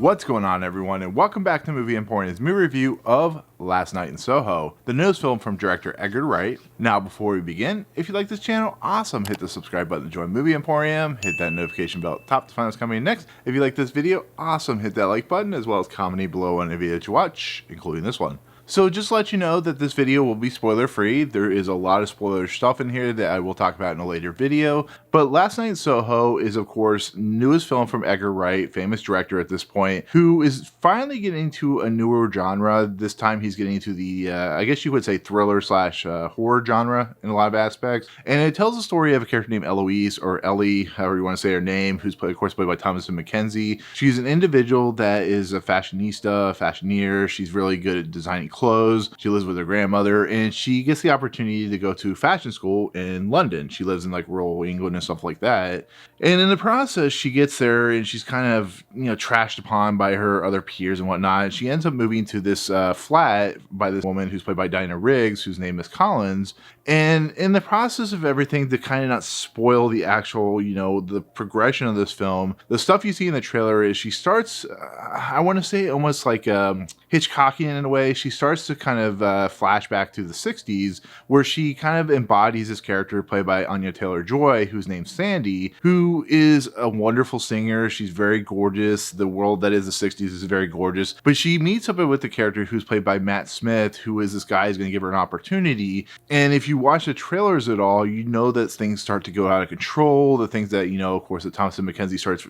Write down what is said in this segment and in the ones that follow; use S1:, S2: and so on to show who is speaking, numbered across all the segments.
S1: What's going on, everyone, and welcome back to Movie Emporium's movie review of Last Night in Soho, the newest film from director Edgar Wright. Now, before we begin, if you like this channel, awesome, hit the subscribe button to join Movie Emporium, hit that notification bell at the top to find what's coming next. If you like this video, awesome, hit that like button, as well as commenting below on any video that you watch, including this one. So just to let you know that this video will be spoiler free. There is a lot of spoiler stuff in here that I will talk about in a later video. But Last Night in Soho is, of course, newest film from Edgar Wright, famous director at this point, who is finally getting into a newer genre. This time he's getting into the, I guess you would say, thriller slash horror genre in a lot of aspects. And it tells the story of a character named Eloise, or Ellie, however you want to say her name, who's of course played by Thomasin McKenzie. She's an individual that is a fashionista, fashioneer. She's really good at designing clothes. She lives with her grandmother, and she gets the opportunity to go to fashion school in London. She lives in like rural England and stuff like that. And in the process, she gets there and she's kind of, trashed upon by her other peers and whatnot. And she ends up moving to this flat by this woman who's played by Rigg, whose name is Karlsen. And in the process of everything, to kind of not spoil the actual, the progression of this film, the stuff you see in the trailer is she starts, I want to say almost like Hitchcockian in a way. She starts to kind of flash back to the 60s, where she kind of embodies this character played by Anya Taylor-Joy, whose name's Sandy, who is a wonderful singer. She's very gorgeous. The world that is the 60s is very gorgeous. But she meets up with the character who's played by Matt Smith, who is this guy who's going to give her an opportunity. And if you watch the trailers at all, you know that things start to go out of control. The things that, of course, that Thomasin McKenzie starts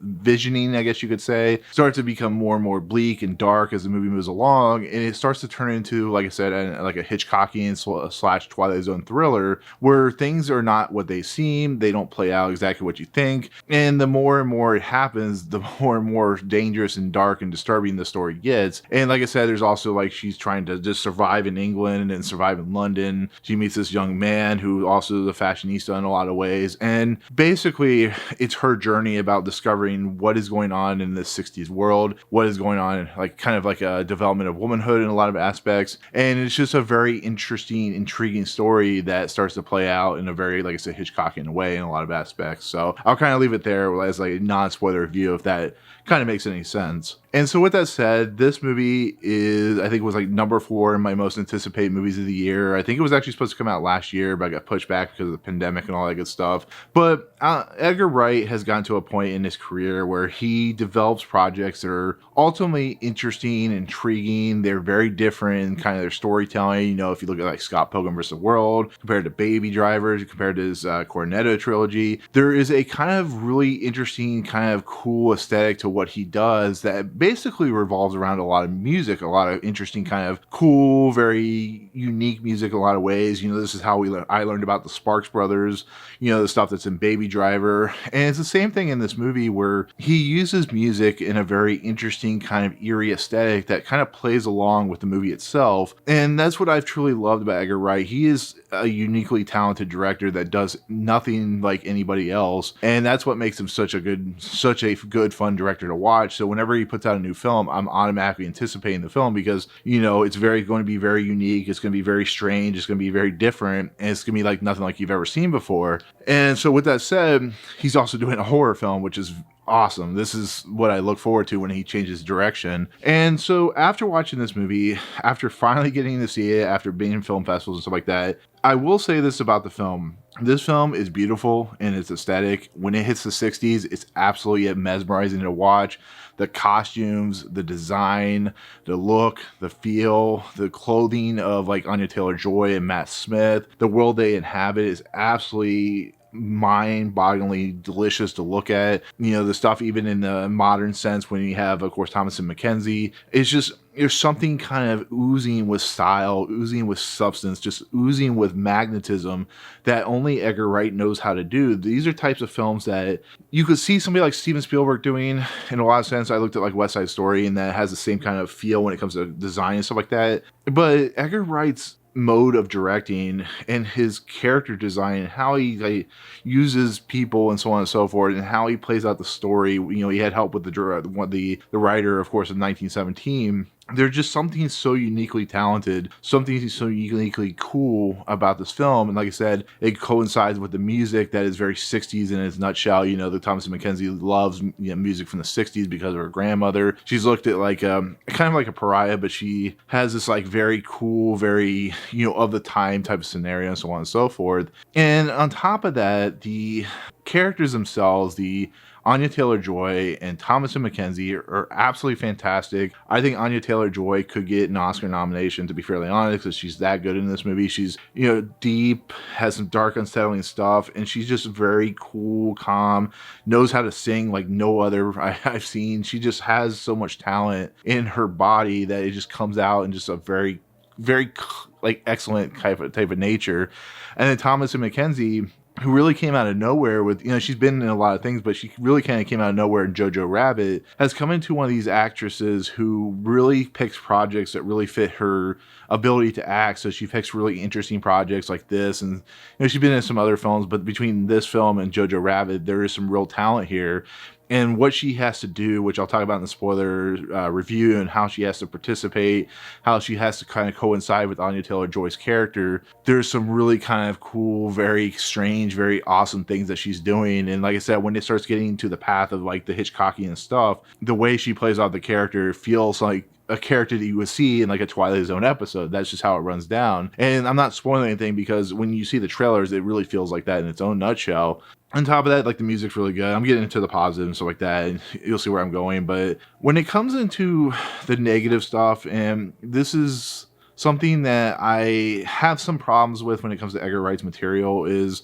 S1: visioning, I guess you could say, start to become more and more bleak and dark as the movie moves along. And it starts to turn into, like I said, like a Hitchcockian slash Twilight Zone thriller, where things are not what they seem. They don't play out exactly what you think. And the more and more it happens, the more and more dangerous and dark and disturbing the story gets. And like I said, there's also like she's trying to just survive in England and survive in London. She meets this young man who also is a fashionista in a lot of ways. And basically, it's her journey about discovering what is going on in this 60s world, what is going on, like kind of like a development of womanhood in a lot of aspects. And it's just a very interesting, intriguing story that starts to play out in a very, like I said, Hitchcockian way in a lot of aspects. So I'll kind of leave it there as like a non-spoiler review if that kind of makes any sense. And so with that said, this movie is, I think it was like number 4 in my most anticipated movies of the year. I think it was actually supposed to come out last year, but I got pushed back because of the pandemic and all that good stuff. But Edgar Wright has gotten to a point in his career where he develops projects that are ultimately interesting, intriguing. They're very different in kind of their storytelling. If you look at like Scott Pilgrim vs. the World, compared to Baby Drivers, compared to his Cornetto trilogy, there is a kind of really interesting, kind of cool aesthetic to what he does that basically revolves around a lot of music, a lot of interesting kind of cool, very unique music in a lot of ways. This is how I learned about the Sparks Brothers, the stuff that's in Baby Driver. And it's the same thing in this movie where he uses music in a very interesting kind of eerie aesthetic that kind of plays along with the movie itself. And that's what I've truly loved about Edgar Wright. He is a uniquely talented director that does nothing like anybody else. And that's what makes him such a good, fun director to watch. So whenever he puts out a new film, I'm automatically anticipating the film because, it's going to be very unique. It's going to be very strange. It's going to be very different. And it's going to be like nothing like you've ever seen before. And so with that said, he's also doing a horror film, which is awesome. This is what I look forward to when he changes direction. And so after watching this movie, after finally getting to see it, after being in film festivals and stuff like that, I will say this about the film. This film is beautiful in its aesthetic. When it hits the 60s, it's absolutely mesmerizing to watch. The costumes, the design, the look, the feel, the clothing of like Anya Taylor-Joy and Matt Smith, the world they inhabit is absolutely mind-bogglingly delicious to look at. The stuff even in the modern sense when you have, of course, Thomasin McKenzie, it's just, there's something kind of oozing with style, oozing with substance, just oozing with magnetism that only Edgar Wright knows how to do. These are types of films that you could see somebody like Steven Spielberg doing in a lot of sense. I looked at like West Side Story, and that has the same kind of feel when it comes to design and stuff like that. But Edgar Wright's mode of directing and his character design and how he uses people and so on and so forth, and how he plays out the story. He had help with the writer, of course, in 1917. there's just something so uniquely talented, something so uniquely cool about this film. And like I said, it coincides with the music that is very 60s in its nutshell. You know, the Thomasin McKenzie loves, you know, music from the 60s because of her grandmother. She's looked at like kind of like a pariah, but she has this like very cool, very, you know, of the time type of scenario and so on and so forth. And on top of that, the characters themselves, the Anya Taylor-Joy and Thomasin McKenzie are absolutely fantastic. I think Anya Taylor-Joy could get an Oscar nomination, to be fairly honest, because she's that good in this movie. She's, you know, deep, has some dark, unsettling stuff, and she's just very cool, calm, knows how to sing like no other I've seen. She just has so much talent in her body that it just comes out in just a very, very like excellent type of nature. And then Thomasin McKenzie, who really came out of nowhere with, you know, she's been in a lot of things, but she really kind of came out of nowhere in Jojo Rabbit, has come into one of these actresses who really picks projects that really fit her ability to act. So she picks really interesting projects like this. And, you know, she's been in some other films, but between this film and Jojo Rabbit, there is some real talent here. And what she has to do, which I'll talk about in the spoiler review, and how she has to participate, how she has to kind of coincide with Anya Taylor-Joy's character. There's some really kind of cool, very strange, very awesome things that she's doing. And like I said, when it starts getting to the path of like the Hitchcockian stuff, the way she plays out the character feels like a character that you would see in like a Twilight Zone episode. That's just how it runs down. And I'm not spoiling anything because when you see the trailers, it really feels like that in its own nutshell. On top of that, like the music's really good. I'm getting into the positive and stuff like that, and you'll see where I'm going. But when it comes into the negative stuff, and this is something that I have some problems with when it comes to Edgar Wright's material, is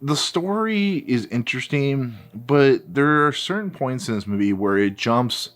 S1: the story is interesting, but there are certain points in this movie where it jumps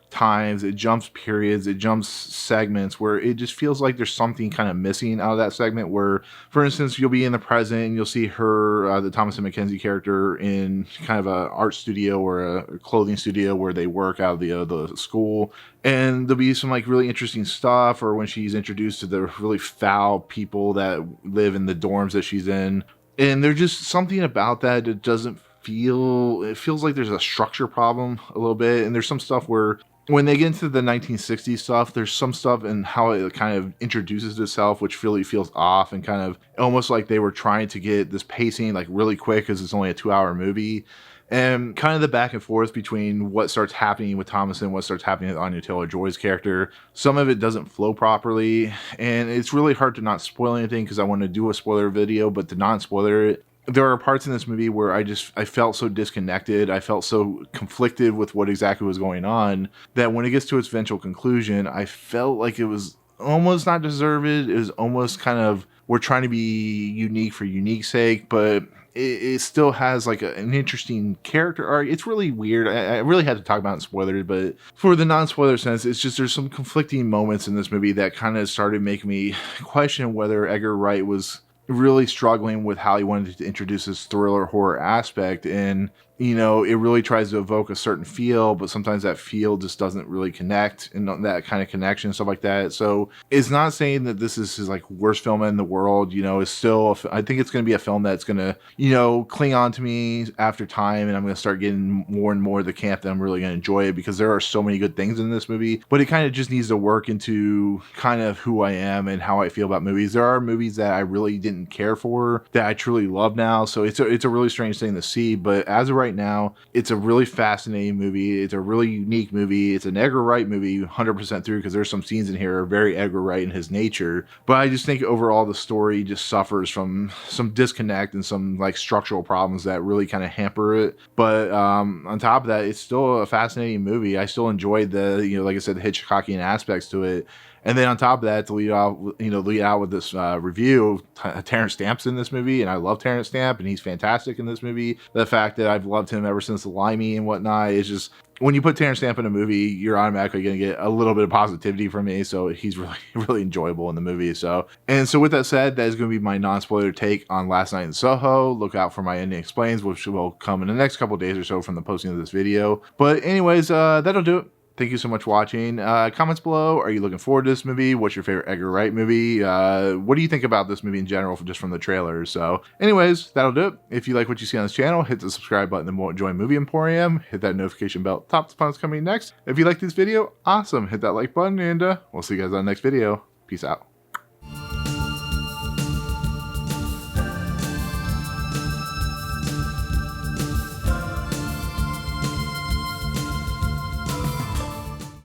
S1: times, it jumps periods, it jumps segments where it just feels like there's something kind of missing out of that segment. Where, for instance, you'll be in the present and you'll see her, the Thomasin McKenzie character, in kind of a art studio or a clothing studio where they work out of the school, and there'll be some like really interesting stuff. Or when she's introduced to the really foul people that live in the dorms that she's in, and there's just something about that doesn't feel, it feels like there's a structure problem a little bit. And there's some stuff where when they get into the 1960s stuff, there's some stuff in how it kind of introduces itself, which really feels off, and kind of almost like they were trying to get this pacing like really quick because it's only a 2-hour movie. And kind of the back and forth between what starts happening with Thomasin, what starts happening with Anya Taylor-Joy's character. Some of it doesn't flow properly, and it's really hard to not spoil anything because I want to do a spoiler video, but to not spoiler it, there are parts in this movie where I felt so disconnected. I felt so conflicted with what exactly was going on that when it gets to its eventual conclusion, I felt like it was almost not deserved. It was almost kind of, we're trying to be unique for unique's sake, but it still has like an interesting character arc. It's really weird. I really had to talk about it in spoilers, but for the non-spoiler sense, it's just there's some conflicting moments in this movie that kind of started making me question whether Edgar Wright was really struggling with how he wanted to introduce this thriller horror aspect. And, you know, it really tries to evoke a certain feel, but sometimes that feel just doesn't really connect, and that kind of connection, stuff like that. So it's not saying that this is his like worst film in the world. You know, it's still, I think it's going to be a film that's going to, you know, cling on to me after time. And I'm going to start getting more and more of the camp that I'm really going to enjoy it, because there are so many good things in this movie, but it kind of just needs to work into kind of who I am and how I feel about movies. There are movies that I really didn't care for that I truly love now. So it's a really strange thing to see, but as of right now, it's a really fascinating movie. It's a really unique movie. It's an Edgar Wright movie 100% through, because there's some scenes in here that are very Edgar Wright in his nature. But I just think overall the story just suffers from some disconnect and some like structural problems that really kind of hamper it. But on top of that, it's still a fascinating movie. I still enjoyed the, you know, like I said, the Hitchcockian aspects to it. And then on top of that, to lead out with this review, Terence Stamp's in this movie, and I love Terence Stamp, and he's fantastic in this movie. The fact that I've loved him ever since The Limey and whatnot is just, when you put Terence Stamp in a movie, you're automatically going to get a little bit of positivity from me. So he's really, really enjoyable in the movie. So with that said, that is going to be my non-spoiler take on Last Night in Soho. Look out for my ending explains, which will come in the next couple days or so from the posting of this video. But anyways, that'll do it Thank you so much for watching. Comments below. Are you looking forward to this movie? What's your favorite Edgar Wright movie? What do you think about this movie in general, just from the trailers? So anyways, that'll do it. If you like what you see on this channel, hit the subscribe button and join Movie Emporium. Hit that notification bell at the top to find what's coming next. If you like this video, awesome. Hit that like button, and we'll see you guys on the next video. Peace out.